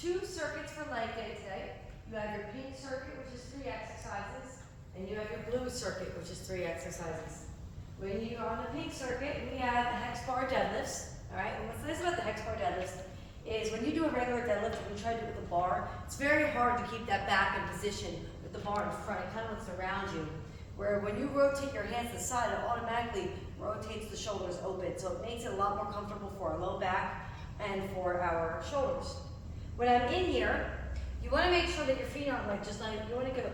two circuits for leg day today. You have your pink circuit, which is 3 exercises, and you have your blue circuit, which is 3 exercises. When you're on the pink circuit, we have the hex bar deadlifts. All right, and what's nice about the hex bar deadlifts is when you do a regular deadlift, when you try to do it with a bar, it's very hard to keep that back in position with the bar in front. It kind of looks around you. Where when you rotate your hands to the side, it automatically rotates the shoulders open. So it makes it a lot more comfortable for our low back and for our shoulders. When I'm in here, you want to make sure that your feet aren't like just like, you want to go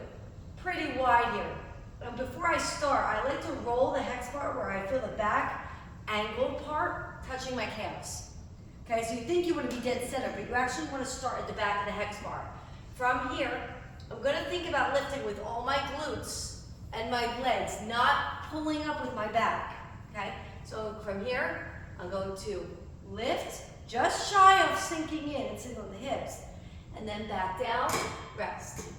pretty wide here. Before I start, I like to roll the hex bar where I feel the back angled part touching my calves. Okay, so you think you want to be dead center, but you actually want to start at the back of the hex bar. From here, I'm going to think about lifting with all my glutes and my legs, not pulling up with my back. Okay, so from here, I'm going to lift, just shy of sinking in and sitting on the hips, and then back down, rest,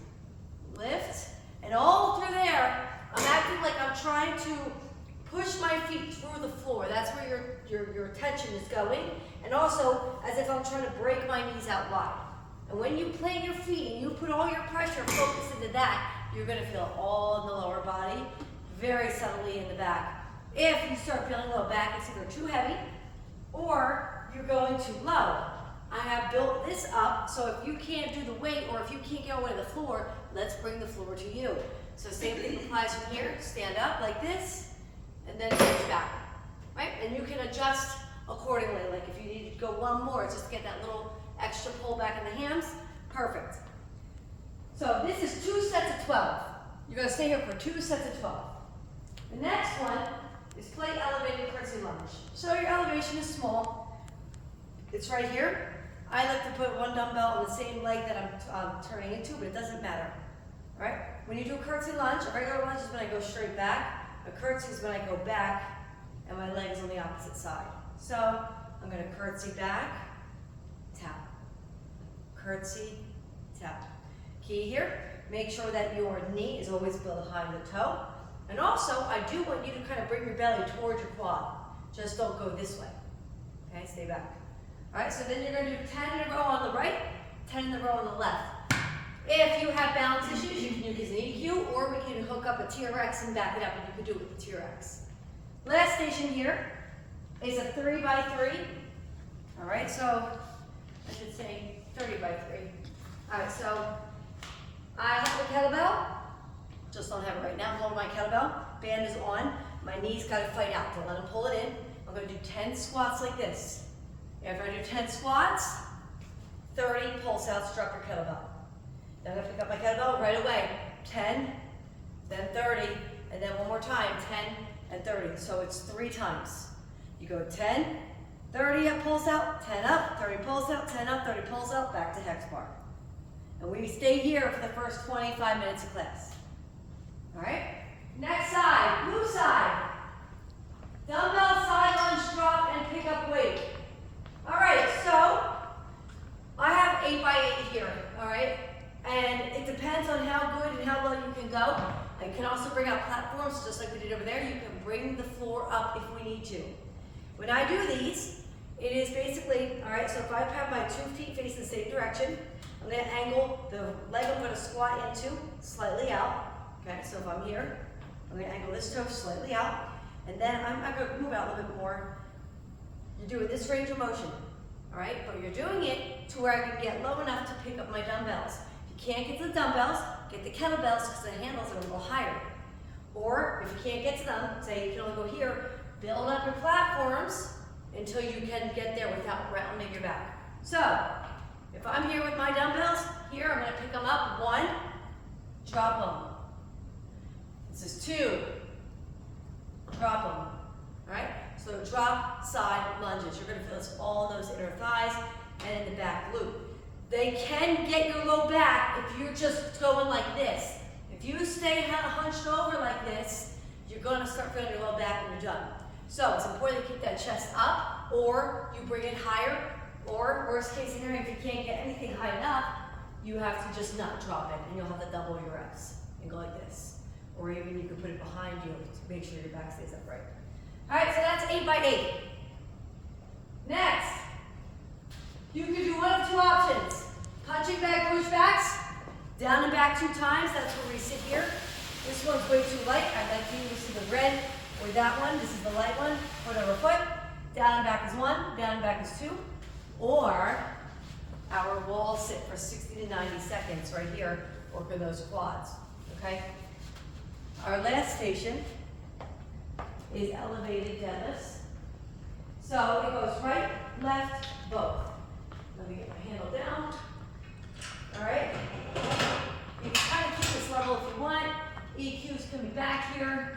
lift, and all through there, I'm acting like I'm trying to push my feet through the floor. That's where your attention is going, and also as if I'm trying to break my knees out wide. And when you plant your feet and you put all your pressure focused into that, you're going to feel all in the lower body, very subtly in the back. If you start feeling low back, it's either too heavy or you're going too low. I have built this up, so if you can't do the weight or if you can't get away to the floor, let's bring the floor to you. So same thing applies from here. Stand up like this, and then reach back, right? And you can adjust accordingly. Like if you need to go one more, just to get that little extra pull back in the hams, perfect. So this is 2 sets of 12. You're going to stay here for 2 sets of 12. The next one is plate elevated curtsy lunge. So your elevation is small. It's right here. I like to put one dumbbell on the same leg that I'm turning into, but it doesn't matter. All right? When you do a curtsy lunge, a regular lunge is when I go straight back. A curtsy is when I go back and my leg is on the opposite side. So I'm going to curtsy back, tap, curtsy, tap. Key here, make sure that your knee is always behind the toe. And also, I do want you to kind of bring your belly towards your quad. Just don't go this way. Okay, stay back. All right, so then you're going to do 10 in a row on the right, 10 in a row on the left. If you have balance issues, you can use an EQ, or we can hook up a TRX and back it up, and you can do it with the TRX. Last station here is a 3 by 3. All right, so I should say 30 by 3. All right, so I have a kettlebell. Just don't have it right now. I'm holding my kettlebell. Band is on. My knees got to fight out. Don't let them pull it in. I'm going to do 10 squats like this. After I do 10 squats, 30 pulse outs, drop your kettlebell. Then I'm going to pick up my kettlebell right away. 10, then 30, and then one more time, 10 and 30. So it's 3 times. You go 10, 30 up, pulse out, 10 up, 30 pulse out, 10 up, 30 pulse out, back to hex bar. And we stay here for the first 25 minutes of class. All right? Next side, blue side. Dumbbell side lunge drop and pick up weight. All right, so I have 8 by 8 here, all right? And it depends on how good and how low you can go. You can also bring out platforms, just like we did over there. You can bring the floor up if we need to. When I do these, it is basically, all right, so if I have my 2 feet facing the same direction, I'm going to angle the leg I'm going to squat into slightly out. Okay, so if I'm here, I'm going to angle this toe slightly out, and then I'm going to move out a little bit more. You're doing this range of motion, all right? But you're doing it to where I can get low enough to pick up my dumbbells. If you can't get to the dumbbells, get the kettlebells because the handles are a little higher. Or if you can't get to them, say you can only go here, build up your platforms until you can get there without rounding your back. So, if I'm here with my dumbbells, here I'm going to pick them up. 1, drop them. This is 2, drop them. All right? So drop side lunges. You're going to feel this all in those inner thighs and in the back glute. They can get your low back if you're just going like this. If you stay hunched over like this, you're going to start feeling your low back when you're done. So it's important to keep that chest up, or you bring it higher, or worst case scenario, if you can't get anything high enough, you have to just not drop it, and you'll have to double your reps and go like this. Or even you can put it behind you to make sure your back stays upright. All right, so that's 8 by 8. Next, you can do one of 2 options. Down and back 2 times, that's where we sit here. This one's way too light. I'd like you to see the red or that one. This is the light one, foot over foot. Down and back is 1, down and back is 2. Or our wall sit for 60 to 90 seconds right here, working those quads, okay? Our last station is elevated deadlifts. So it goes right, left, both. Let me get my handle down. All right? You can kind of keep this level if you want. EQ's coming back here.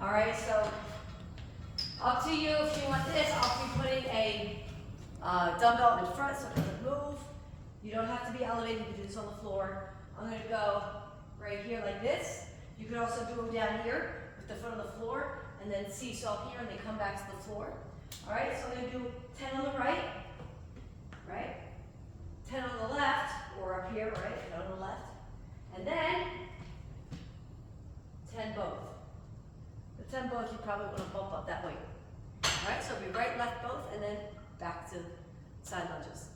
All right, so up to you if you want this. I'll be putting a dumbbell in front so it doesn't move. You don't have to be elevated, you can do this on the floor. I'm gonna go right here like this. You could also do them down here with the foot on the floor and then seesaw here and they come back to the floor. All right, so I'm gonna do 10 on the right, 10 on the left, or up here, right, 10 on the left, and then 10 both. The 10 both, you probably want to bump up that way. All right, so it'll be right, left, both, and then back to side lunges.